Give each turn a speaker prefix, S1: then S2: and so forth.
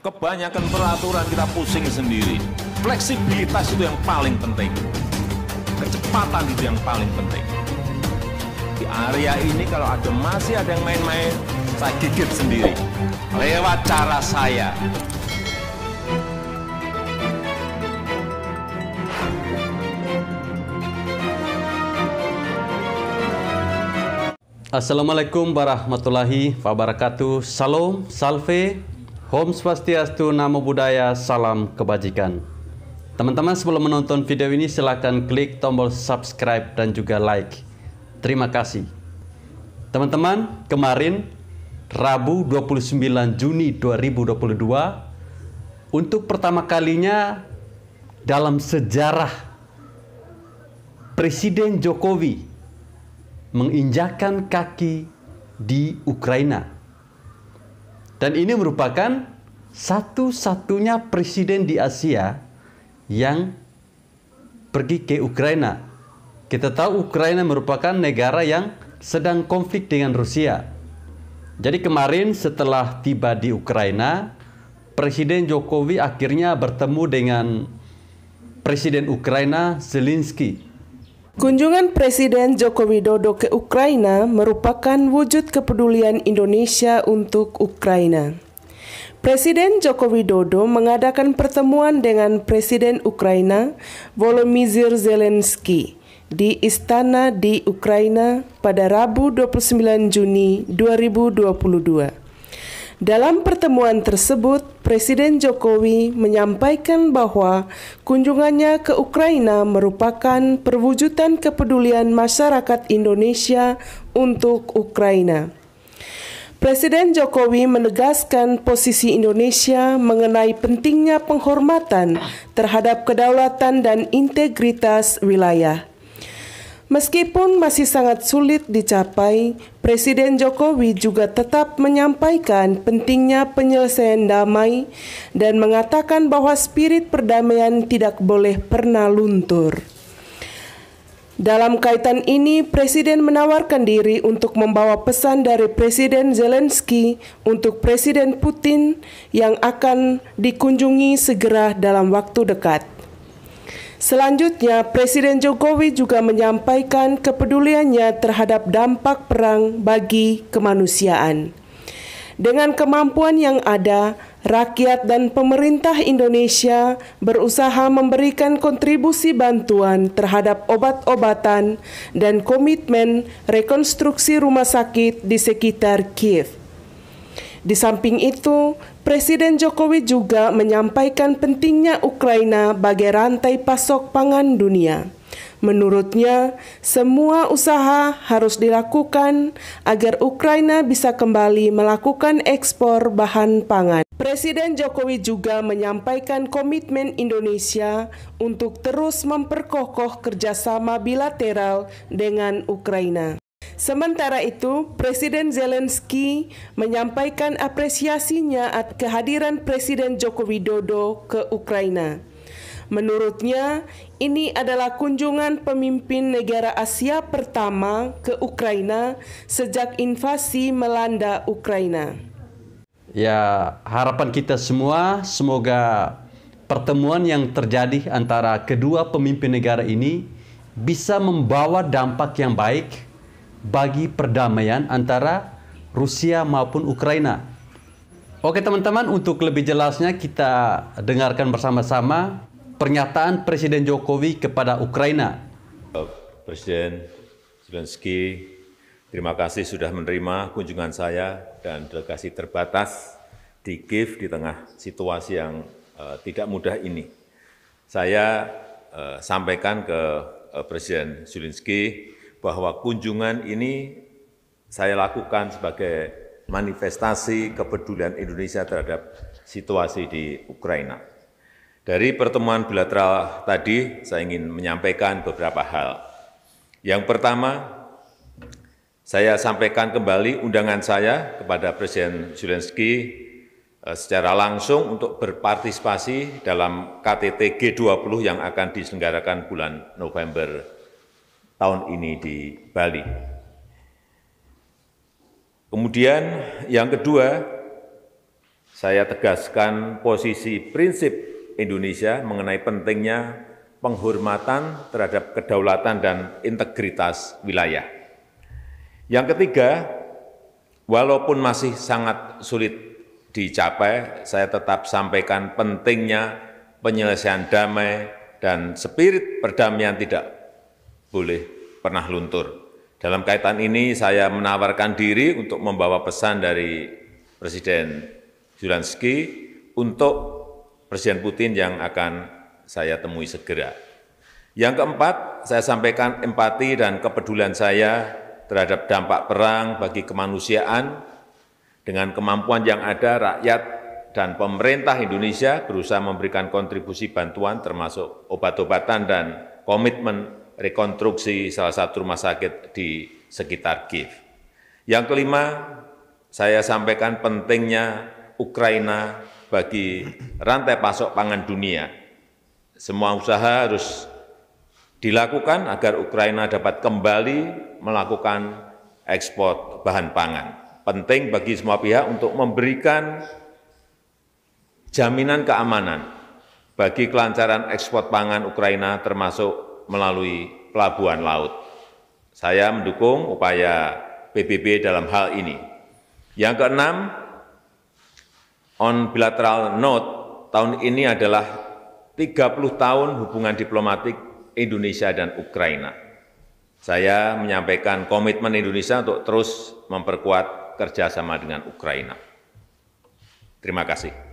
S1: Kebanyakan peraturan kita pusing sendiri. Fleksibilitas itu yang paling penting. Kecepatan itu yang paling penting. Di area ini kalau masih ada yang main-main, saya gigit sendiri. Lewat cara saya.
S2: Assalamualaikum warahmatullahi wabarakatuh. Salam, salve, Om Swastiastu, Namo Buddhaya, salam kebajikan. Teman-teman, sebelum menonton video ini silakan klik tombol subscribe dan juga like. Terima kasih. Teman-teman, kemarin Rabu 29 Juni 2022 untuk pertama kalinya dalam sejarah Presiden Jokowi menginjakkan kaki di Ukraina. Dan ini merupakan satu-satunya presiden di Asia yang pergi ke Ukraina. Kita tahu Ukraina merupakan negara yang sedang konflik dengan Rusia. Jadi kemarin setelah tiba di Ukraina, Presiden Jokowi akhirnya bertemu dengan Presiden Ukraina Zelensky.
S3: Kunjungan Presiden Joko Widodo ke Ukraina merupakan wujud kepedulian Indonesia untuk Ukraina. Presiden Joko Widodo mengadakan pertemuan dengan Presiden Ukraina Volodymyr Zelensky di istana di Ukraina pada Rabu 29 Juni 2022. Dalam pertemuan tersebut, Presiden Jokowi menyampaikan bahwa kunjungannya ke Ukraina merupakan perwujudan kepedulian masyarakat Indonesia untuk Ukraina. Presiden Jokowi menegaskan posisi Indonesia mengenai pentingnya penghormatan terhadap kedaulatan dan integritas wilayah. Meskipun masih sangat sulit dicapai, Presiden Jokowi juga tetap menyampaikan pentingnya penyelesaian damai dan mengatakan bahwa spirit perdamaian tidak boleh pernah luntur. Dalam kaitan ini, Presiden menawarkan diri untuk membawa pesan dari Presiden Zelensky untuk Presiden Putin yang akan dikunjungi segera dalam waktu dekat. Selanjutnya, Presiden Jokowi juga menyampaikan kepeduliannya terhadap dampak perang bagi kemanusiaan. Dengan kemampuan yang ada, rakyat dan pemerintah Indonesia berusaha memberikan kontribusi bantuan terhadap obat-obatan dan komitmen rekonstruksi rumah sakit di sekitar Kiev. Di samping itu, Presiden Jokowi juga menyampaikan pentingnya Ukraina sebagai rantai pasok pangan dunia. Menurutnya, semua usaha harus dilakukan agar Ukraina bisa kembali melakukan ekspor bahan pangan. Presiden Jokowi juga menyampaikan komitmen Indonesia untuk terus memperkokoh kerjasama bilateral dengan Ukraina. Sementara itu, Presiden Zelensky menyampaikan apresiasinya atas kehadiran Presiden Joko Widodo ke Ukraina. Menurutnya, ini adalah kunjungan pemimpin negara Asia pertama ke Ukraina sejak invasi melanda Ukraina.
S2: Ya, harapan kita semua semoga pertemuan yang terjadi antara kedua pemimpin negara ini bisa membawa dampak yang baik bagi perdamaian antara Rusia maupun Ukraina. Oke teman-teman, untuk lebih jelasnya kita dengarkan bersama-sama pernyataan Presiden Jokowi kepada Ukraina.
S1: Presiden Zelensky, terima kasih sudah menerima kunjungan saya dan delegasi terbatas di Kiev di tengah situasi yang tidak mudah ini. Saya sampaikan ke Presiden Zelensky bahwa kunjungan ini saya lakukan sebagai manifestasi kepedulian Indonesia terhadap situasi di Ukraina. Dari pertemuan bilateral tadi, saya ingin menyampaikan beberapa hal. Yang pertama, saya sampaikan kembali undangan saya kepada Presiden Zelensky secara langsung untuk berpartisipasi dalam KTT G20 yang akan diselenggarakan bulan November tahun ini di Bali. Kemudian yang kedua, saya tegaskan posisi prinsip Indonesia mengenai pentingnya penghormatan terhadap kedaulatan dan integritas wilayah. Yang ketiga, walaupun masih sangat sulit dicapai, saya tetap sampaikan pentingnya penyelesaian damai dan spirit perdamaian tidak boleh pernah luntur. Dalam kaitan ini, saya menawarkan diri untuk membawa pesan dari Presiden Zelensky untuk Presiden Putin yang akan saya temui segera. Yang keempat, saya sampaikan empati dan kepedulian saya terhadap dampak perang bagi kemanusiaan. Dengan kemampuan yang ada, rakyat dan pemerintah Indonesia berusaha memberikan kontribusi bantuan termasuk obat-obatan dan komitmen rekonstruksi salah satu rumah sakit di sekitar Kiev. Yang kelima, saya sampaikan pentingnya Ukraina bagi rantai pasok pangan dunia. Semua usaha harus dilakukan agar Ukraina dapat kembali melakukan ekspor bahan pangan. Penting bagi semua pihak untuk memberikan jaminan keamanan bagi kelancaran ekspor pangan Ukraina termasuk melalui pelabuhan laut. Saya mendukung upaya PBB dalam hal ini. Yang keenam, on bilateral note, tahun ini adalah 30 tahun hubungan diplomatik Indonesia dan Ukraina. Saya menyampaikan komitmen Indonesia untuk terus memperkuat kerjasama dengan Ukraina. Terima kasih.